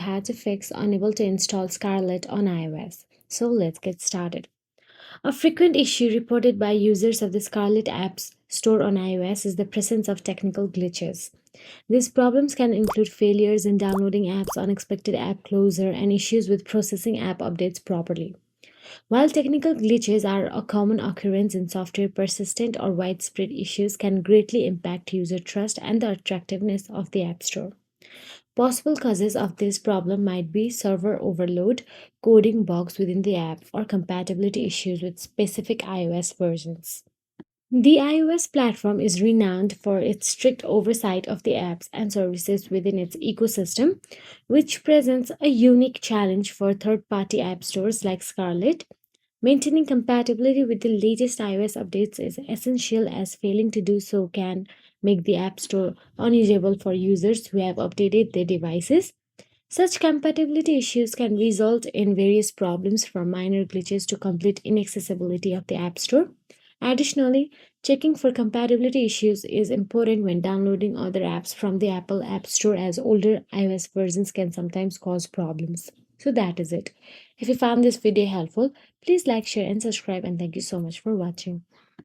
how to fix unable to install Scarlet on iOS. So let's get started. A frequent issue reported by users of the Scarlet apps store on iOS is the presence of technical glitches. These problems can include failures in downloading apps, unexpected app closure, and issues with processing app updates properly. While technical glitches are a common occurrence in software, persistent or widespread issues can greatly impact user trust and the attractiveness of the App Store. Possible causes of this problem might be server overload, coding bugs within the app, or compatibility issues with specific iOS versions. The iOS platform is renowned for its strict oversight of the apps and services within its ecosystem, which presents a unique challenge for third party app stores like Scarlet. Maintaining compatibility with the latest iOS updates is essential, as failing to do so can make the App Store unusable for users who have updated their devices. Such compatibility issues can result in various problems from minor glitches to complete inaccessibility of the App Store. Additionally, checking for compatibility issues is important when downloading other apps from the Apple App Store, as older iOS versions can sometimes cause problems. So that is it. If you found this video helpful, please like, share, and subscribe. And thank you so much for watching.